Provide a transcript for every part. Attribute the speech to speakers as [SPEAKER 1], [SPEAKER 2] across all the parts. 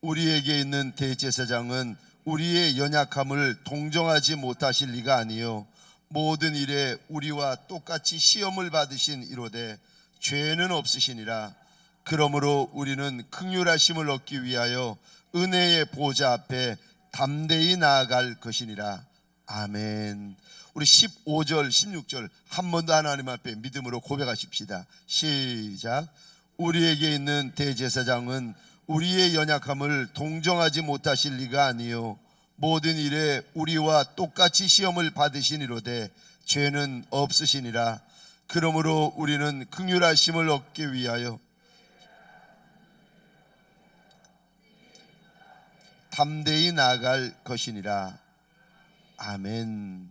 [SPEAKER 1] 우리에게 있는 대제사장은 우리의 연약함을 동정하지 못하실 리가 아니요 모든 일에 우리와 똑같이 시험을 받으신 이로되 죄는 없으시니라. 그러므로 우리는 긍휼하심을 얻기 위하여 은혜의 보좌 앞에 담대히 나아갈 것이니라. 아멘. 우리 15절 16절 한 번 더 하나님 앞에 믿음으로 고백하십시다. 시작. 우리에게 있는 대제사장은 우리의 연약함을 동정하지 못하실 리가 아니요 모든 일에 우리와 똑같이 시험을 받으시니로되 죄는 없으시니라. 그러므로 우리는 긍휼하심을 얻기 위하여 담대히 나아갈 것이니라. 아멘.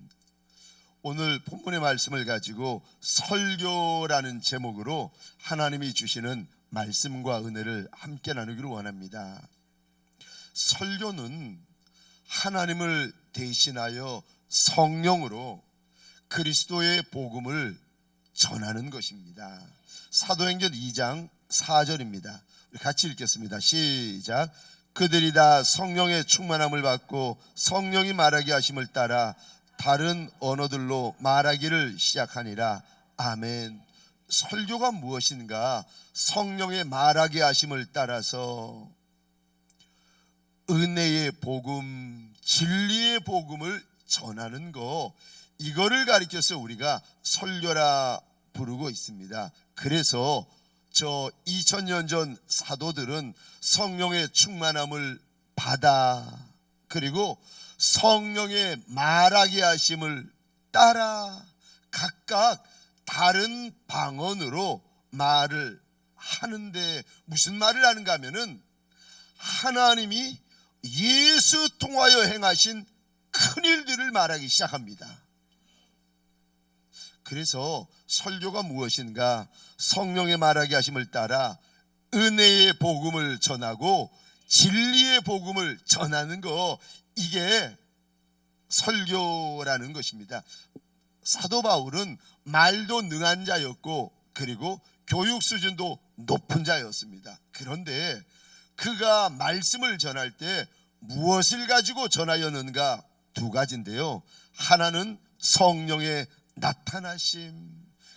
[SPEAKER 1] 오늘 본문의 말씀을 가지고 설교라는 제목으로 하나님이 주시는 말씀과 은혜를 함께 나누기를 원합니다. 설교는 하나님을 대신하여 성령으로 그리스도의 복음을 전하는 것입니다. 사도행전 2장 4절입니다. 우리 같이 읽겠습니다. 시작. 그들이 다 성령의 충만함을 받고 성령이 말하게 하심을 따라 다른 언어들로 말하기를 시작하니라. 아멘. 설교가 무엇인가? 성령의 말하게 하심을 따라서 은혜의 복음, 진리의 복음을 전하는 거, 이거를 가리켜서 우리가 설교라 부르고 있습니다. 그래서 저 2000년 전 사도들은 성령의 충만함을 받아, 그리고 성령의 말하게 하심을 따라 각각 다른 방언으로 말을 하는데, 무슨 말을 하는가 하면은 하나님이 예수 통하여 행하신 큰 일들을 말하기 시작합니다. 그래서 설교가 무엇인가? 성령의 말하게 하심을 따라 은혜의 복음을 전하고 진리의 복음을 전하는 거, 이게 설교라는 것입니다. 사도 바울은 말도 능한 자였고 그리고 교육 수준도 높은 자였습니다. 그런데 그가 말씀을 전할 때 무엇을 가지고 전하였는가? 두 가지인데요. 하나는 성령의 나타나심,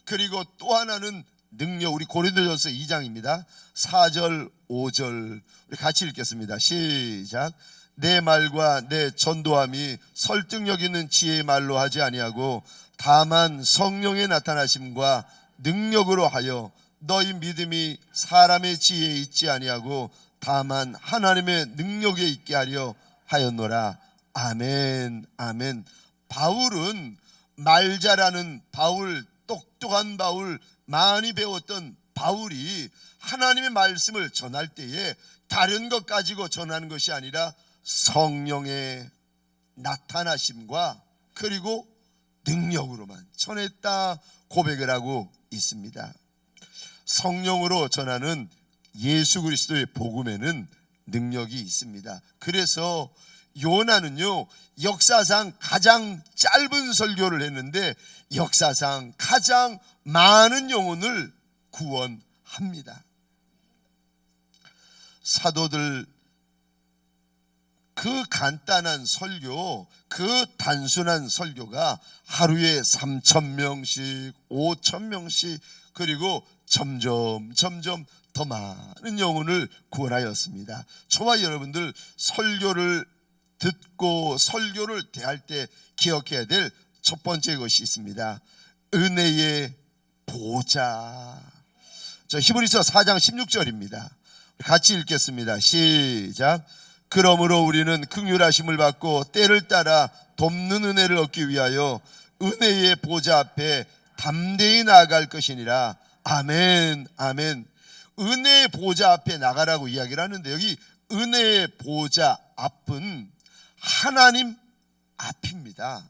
[SPEAKER 1] 그리고 또 하나는 능력. 우리 고린도전서 2장입니다 4절 5절 우리 같이 읽겠습니다. 시작. 내 말과 내 전도함이 설득력 있는 지혜의 말로 하지 아니하고 다만 성령의 나타나심과 능력으로 하여 너희 믿음이 사람의 지혜에 있지 아니하고 다만 하나님의 능력에 있게 하려 하였노라. 아멘. 아멘. 바울은 말 잘하는 바울, 똑똑한 바울, 많이 배웠던 바울이 하나님의 말씀을 전할 때에 다른 것 가지고 전하는 것이 아니라 성령의 나타나심과 그리고 능력으로만 전했다 고백을 하고 있습니다. 성령으로 전하는 예수 그리스도의 복음에는 능력이 있습니다. 그래서 요나는요, 역사상 가장 짧은 설교를 했는데 역사상 가장 많은 영혼을 구원합니다. 사도들 그 간단한 설교, 그 단순한 설교가 하루에 3000명씩 5000명씩 그리고 점점 더 많은 영혼을 구원하였습니다. 저와 여러분들 설교를 듣고 설교를 대할 때 기억해야 될 첫 번째 것이 있습니다. 은혜의 보좌. 저 히브리서 4장 16절입니다 같이 읽겠습니다. 시작. 그러므로 우리는 긍휼하심을 받고 때를 따라 돕는 은혜를 얻기 위하여 은혜의 보좌 앞에 담대히 나아갈 것이니라. 아멘. 아멘. 은혜의 보좌 앞에 나가라고 이야기를 하는데, 여기 은혜의 보좌 앞은 하나님 앞입니다.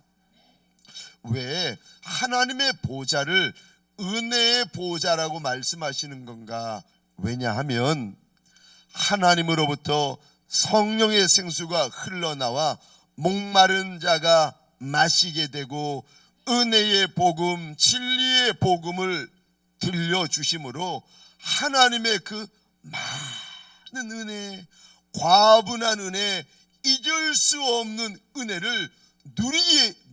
[SPEAKER 1] 왜 하나님의 보좌를 은혜의 보좌라고 말씀하시는 건가? 왜냐하면 하나님으로부터 성령의 생수가 흘러나와 목마른 자가 마시게 되고 은혜의 복음, 진리의 복음을 들려주심으로 하나님의 그 많은 은혜, 과분한 은혜, 잊을 수 없는 은혜를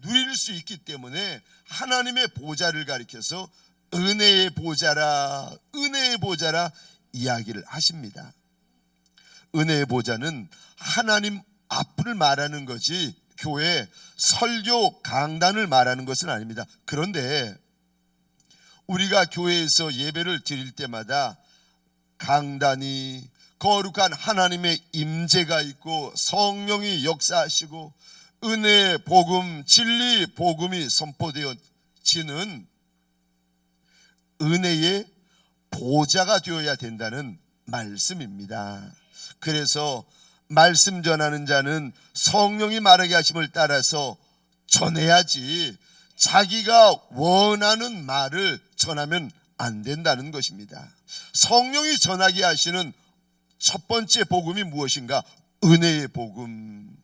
[SPEAKER 1] 누릴 수 있기 때문에 하나님의 보좌를 가리켜서 은혜의 보좌라, 은혜의 보좌라 이야기를 하십니다. 은혜의 보좌는 하나님 앞을 말하는 거지 교회 설교 강단을 말하는 것은 아닙니다. 그런데 우리가 교회에서 예배를 드릴 때마다 강단이 거룩한 하나님의 임재가 있고 성령이 역사하시고 은혜, 복음, 진리, 복음이 선포되어지는 은혜의 보좌가 되어야 된다는 말씀입니다. 그래서 말씀 전하는 자는 성령이 말하게 하심을 따라서 전해야지 자기가 원하는 말을 전하면 안 된다는 것입니다. 성령이 전하게 하시는 첫 번째 복음이 무엇인가? 은혜의 복음.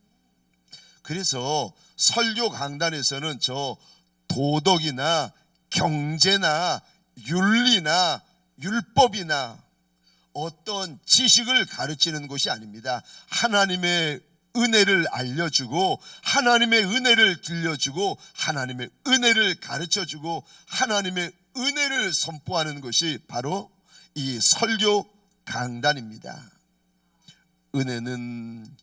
[SPEAKER 1] 그래서 설교 강단에서는 저 도덕이나 경제나 윤리나 율법이나 어떤 지식을 가르치는 것이 아닙니다. 하나님의 은혜를 알려주고 하나님의 은혜를 들려주고 하나님의 은혜를 가르쳐주고 하나님의 은혜를 선포하는 것이 바로 이 설교 강단입니다. 은혜는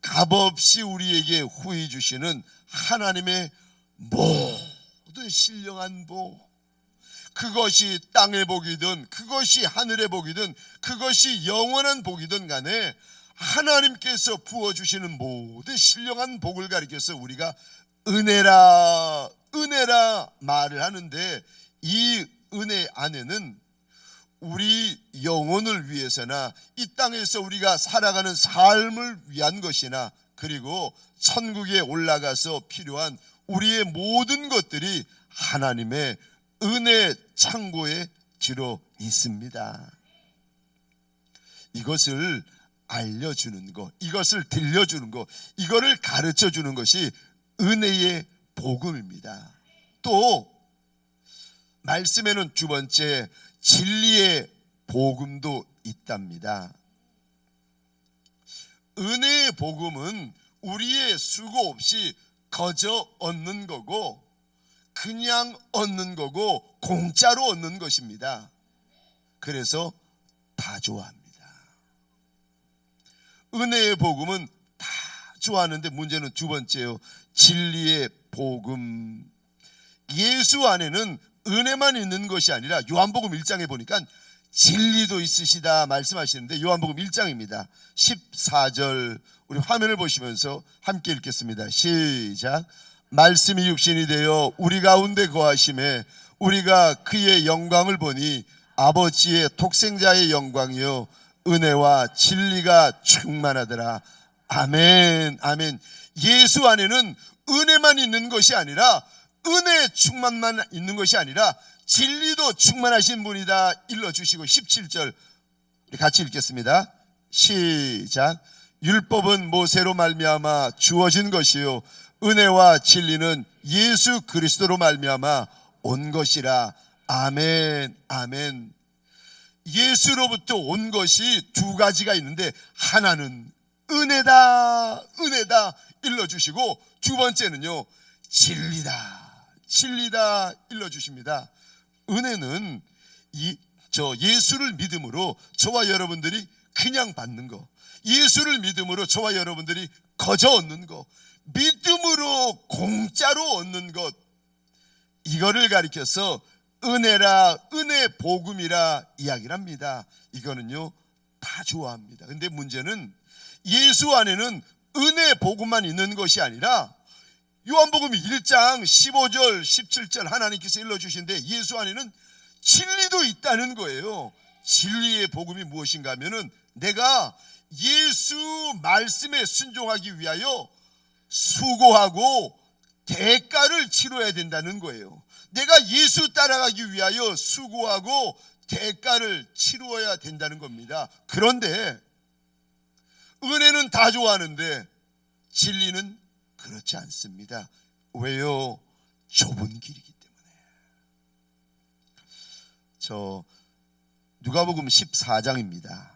[SPEAKER 1] 값없이 우리에게 후히 주시는 하나님의 모든 신령한 복, 그것이 땅의 복이든 그것이 하늘의 복이든 그것이 영원한 복이든 간에 하나님께서 부어주시는 모든 신령한 복을 가리켜서 우리가 은혜라 은혜라 말을 하는데, 이 은혜 안에는 우리 영혼을 위해서나 이 땅에서 우리가 살아가는 삶을 위한 것이나 그리고 천국에 올라가서 필요한 우리의 모든 것들이 하나님의 은혜 창고에 들어 있습니다. 이것을 알려주는 것, 이것을 들려주는 것, 이거를 가르쳐주는 것이 은혜의 복음입니다. 또 말씀에는 두 번째 진리의 복음도 있답니다. 은혜의 복음은 우리의 수고 없이 거저 얻는 거고 그냥 얻는 거고 공짜로 얻는 것입니다. 그래서 다 좋아합니다. 은혜의 복음은 다 좋아하는데 문제는 두 번째요, 진리의 복음. 예수 안에는 은혜만 있는 것이 아니라 요한복음 1장에 보니까 진리도 있으시다 말씀하시는데, 요한복음 1장입니다 14절 우리 화면을 보시면서 함께 읽겠습니다. 시작. 말씀이 육신이 되어 우리 가운데 거하심에 우리가 그의 영광을 보니 아버지의 독생자의 영광이요 은혜와 진리가 충만하더라. 아멘, 아멘. 예수 안에는 은혜만 있는 것이 아니라, 은혜 충만만 있는 것이 아니라 진리도 충만하신 분이다 일러주시고 17절 우리 같이 읽겠습니다. 시작. 율법은 모세로 말미암아 주어진 것이요 은혜와 진리는 예수 그리스도로 말미암아 온 것이라. 아멘, 아멘. 예수로부터 온 것이 두 가지가 있는데, 하나는 은혜다, 은혜다 일러주시고, 두 번째는요 진리다, 진리다 일러주십니다. 은혜는 예수를 믿음으로 저와 여러분들이 그냥 받는 것, 예수를 믿음으로 저와 여러분들이 거저 얻는 것, 믿음으로 공짜로 얻는 것, 이거를 가리켜서 은혜라, 은혜 복음이라 이야기를 합니다. 이거는요 다 좋아합니다. 근데 문제는 예수 안에는 은혜 복음만 있는 것이 아니라 요한복음 1장 15절 17절 하나님께서 일러주신데, 예수 안에는 진리도 있다는 거예요. 진리의 복음이 무엇인가 하면은, 내가 예수 말씀에 순종하기 위하여 수고하고 대가를 치러야 된다는 거예요. 내가 예수 따라가기 위하여 수고하고 대가를 치루어야 된다는 겁니다. 그런데 은혜는 다 좋아하는데 진리는 그렇지 않습니다. 왜요? 좁은 길이기 때문에. 누가복음 14장입니다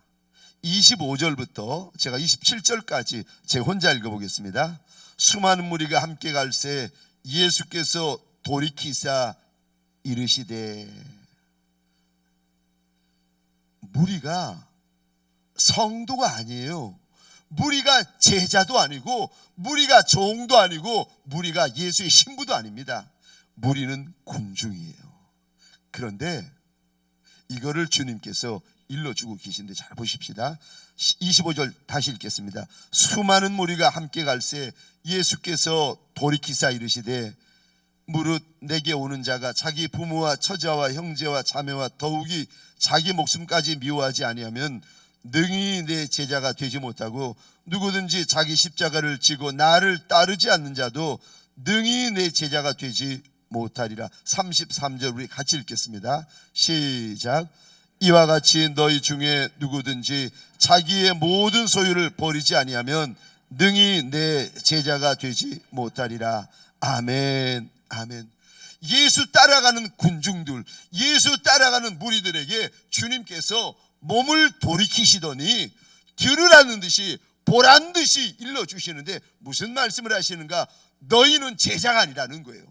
[SPEAKER 1] 25절부터 제가 27절까지 제 혼자 읽어보겠습니다. 수많은 무리가 함께 갈새 예수께서 돌이키사 이르시되. 무리가 성도가 아니에요. 무리가 제자도 아니고 무리가 종도 아니고 무리가 예수의 신부도 아닙니다. 무리는 군중이에요. 그런데 이거를 주님께서 일러주고 계신데 잘 보십시다. 25절 다시 읽겠습니다. 수많은 무리가 함께 갈새 예수께서 돌이키사 이르시되 무릇 내게 오는 자가 자기 부모와 처자와 형제와 자매와 더욱이 자기 목숨까지 미워하지 아니하면 능히 내 제자가 되지 못하고 누구든지 자기 십자가를 지고 나를 따르지 않는 자도 능히 내 제자가 되지 못하리라. 33절 우리 같이 읽겠습니다. 시작. 이와 같이 너희 중에 누구든지 자기의 모든 소유를 버리지 아니하면 능히 내 제자가 되지 못하리라. 아멘. 아멘. 예수 따라가는 군중들, 예수 따라가는 무리들에게 주님께서 몸을 돌이키시더니 들으라는 듯이 보란 듯이 일러주시는데 무슨 말씀을 하시는가? 너희는 제자가 아니라는 거예요.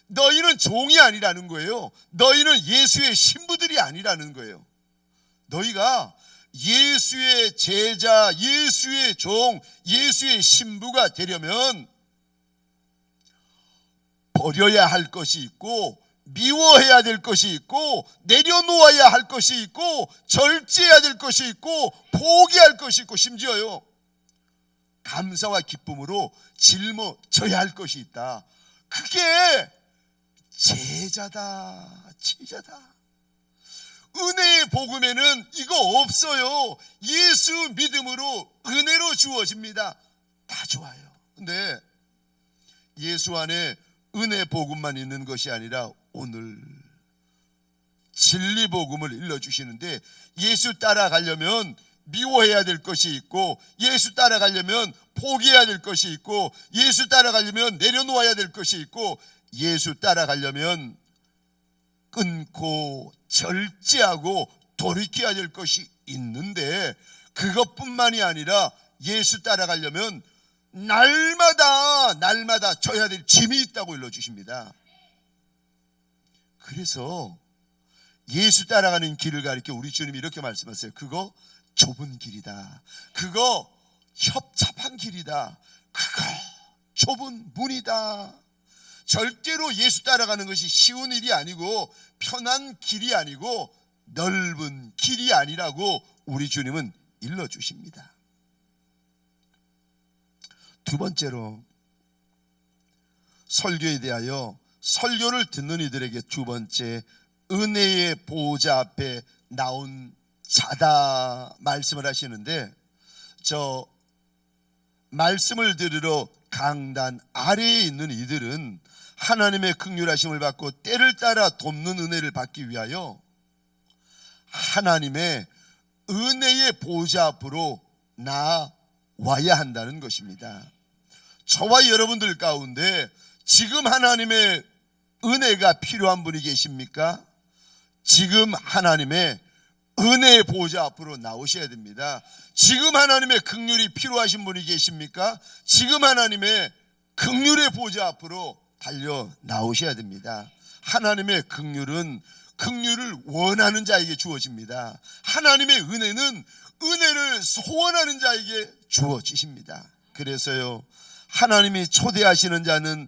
[SPEAKER 1] 너희는 종이 아니라는 거예요. 너희는 예수의 신부들이 아니라는 거예요. 너희가 예수의 제자, 예수의 종, 예수의 신부가 되려면 버려야 할 것이 있고 미워해야 될 것이 있고 내려놓아야 할 것이 있고 절제해야 될 것이 있고 포기할 것이 있고 심지어요 감사와 기쁨으로 짊어져야 할 것이 있다. 그게 제자다. 제자다. 은혜의 복음에는 이거 없어요. 예수 믿음으로 은혜로 주어집니다. 다 좋아요. 근데 예수 안에 은혜 복음만 있는 것이 아니라 오늘 진리 복음을 일러주시는데 예수 따라가려면 미워해야 될 것이 있고 예수 따라가려면 포기해야 될 것이 있고 예수 따라가려면 내려놓아야 될 것이 있고 예수 따라가려면 끊고 절제하고 돌이켜야 될 것이 있는데 그것뿐만이 아니라 예수 따라가려면 날마다 져야 될 짐이 있다고 일러주십니다. 그래서 예수 따라가는 길을 가리켜 우리 주님이 이렇게 말씀하세요. 그거 좁은 길이다. 그거 협잡한 길이다. 그거 좁은 문이다. 절대로 예수 따라가는 것이 쉬운 일이 아니고 편한 길이 아니고 넓은 길이 아니라고 우리 주님은 일러주십니다. 두 번째로 설교에 대하여 설교를 듣는 이들에게 두 번째 은혜의 보호자 앞에 나온 자다 말씀을 하시는데 저 말씀을 들으러 강단 아래에 있는 이들은 하나님의 긍휼하심을 받고 때를 따라 돕는 은혜를 받기 위하여 하나님의 은혜의 보호자 앞으로 나와야 한다는 것입니다. 저와 여러분들 가운데 지금 하나님의 은혜가 필요한 분이 계십니까? 지금 하나님의 은혜의 보호자 앞으로 나오셔야 됩니다. 지금 하나님의 긍휼이 필요하신 분이 계십니까? 지금 하나님의 긍휼의 보호자 앞으로 달려 나오셔야 됩니다. 하나님의 긍휼은 긍휼을 원하는 자에게 주어집니다. 하나님의 은혜는 은혜를 소원하는 자에게 주어지십니다. 그래서요 하나님이 초대하시는 자는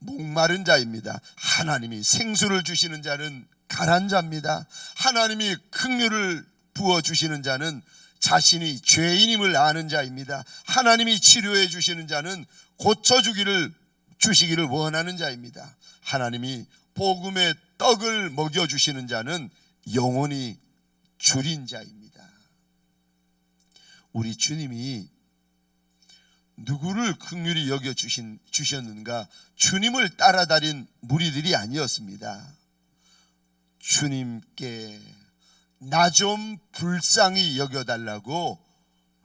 [SPEAKER 1] 목마른 자입니다. 하나님이 생수를 주시는 자는 가난 자입니다. 하나님이 긍휼을 부어주시는 자는 자신이 죄인임을 아는 자입니다. 하나님이 치료해 주시는 자는 주시기를 원하는 자입니다. 하나님이 복음의 떡을 먹여주시는 자는 영원히 줄인 자입니다. 우리 주님이 누구를 긍휼히 여겨주셨는가? 주님을 따라다닌 무리들이 아니었습니다. 주님께 나 좀 불쌍히 여겨달라고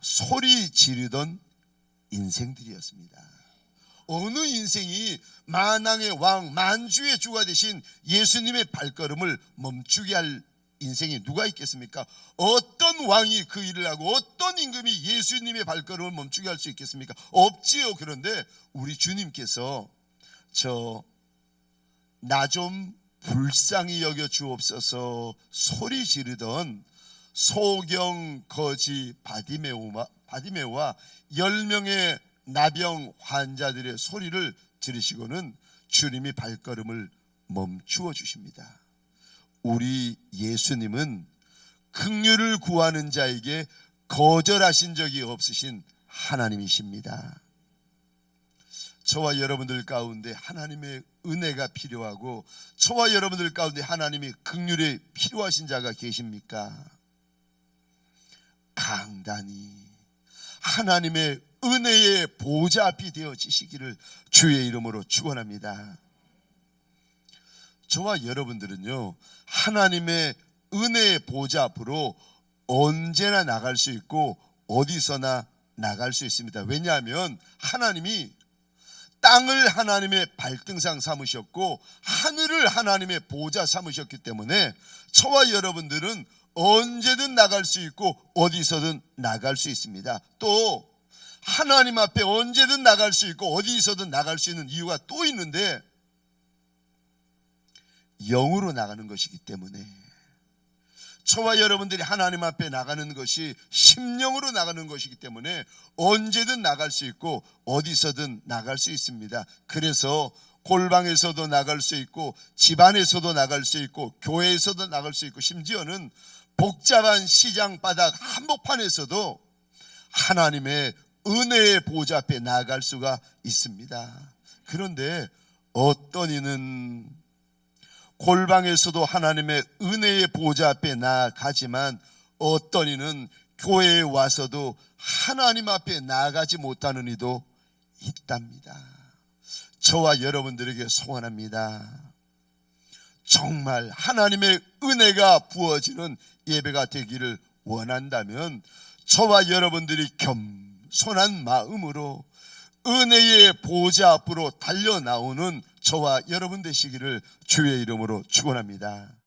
[SPEAKER 1] 소리 지르던 인생들이었습니다. 어느 인생이 만왕의 왕 만주의 주가 되신 예수님의 발걸음을 멈추게 할 인생에 누가 있겠습니까? 어떤 왕이 그 일을 하고 어떤 임금이 예수님의 발걸음을 멈추게 할 수 있겠습니까? 없지요. 그런데 우리 주님께서 나 좀 불쌍히 여겨 주옵소서 소리 지르던 소경 거지 바디메오와 10명의 나병 환자들의 소리를 들으시고는 주님이 발걸음을 멈추어 주십니다. 우리 예수님은 긍휼을 구하는 자에게 거절하신 적이 없으신 하나님이십니다. 저와 여러분들 가운데 하나님의 은혜가 필요하고 저와 여러분들 가운데 하나님의 긍휼이 필요하신 자가 계십니까? 강단이 하나님의 은혜의 보좌 앞이 되어지시기를 주의 이름으로 축원합니다. 저와 여러분들은요, 하나님의 은혜의 보좌 앞으로 언제나 나갈 수 있고 어디서나 나갈 수 있습니다. 왜냐하면 하나님이 땅을 하나님의 발등상 삼으셨고 하늘을 하나님의 보좌 삼으셨기 때문에 저와 여러분들은 언제든 나갈 수 있고 어디서든 나갈 수 있습니다. 또 하나님 앞에 언제든 나갈 수 있고 어디서든 나갈 수 있는 이유가 또 있는데, 영으로 나가는 것이기 때문에 저와 여러분들이 하나님 앞에 나가는 것이 심령으로 나가는 것이기 때문에 언제든 나갈 수 있고 어디서든 나갈 수 있습니다. 그래서 골방에서도 나갈 수 있고 집안에서도 나갈 수 있고 교회에서도 나갈 수 있고 심지어는 복잡한 시장 바닥 한복판에서도 하나님의 은혜의 보좌 앞에 나갈 수가 있습니다. 그런데 어떤 이는 골방에서도 하나님의 은혜의 보좌 앞에 나가지만 어떤 이는 교회에 와서도 하나님 앞에 나가지 못하는 이도 있답니다. 저와 여러분들에게 소원합니다. 정말 하나님의 은혜가 부어지는 예배가 되기를 원한다면 저와 여러분들이 겸손한 마음으로 은혜의 보좌 앞으로 달려 나오는 저와 여러분 되시기를 주의 이름으로 축원합니다.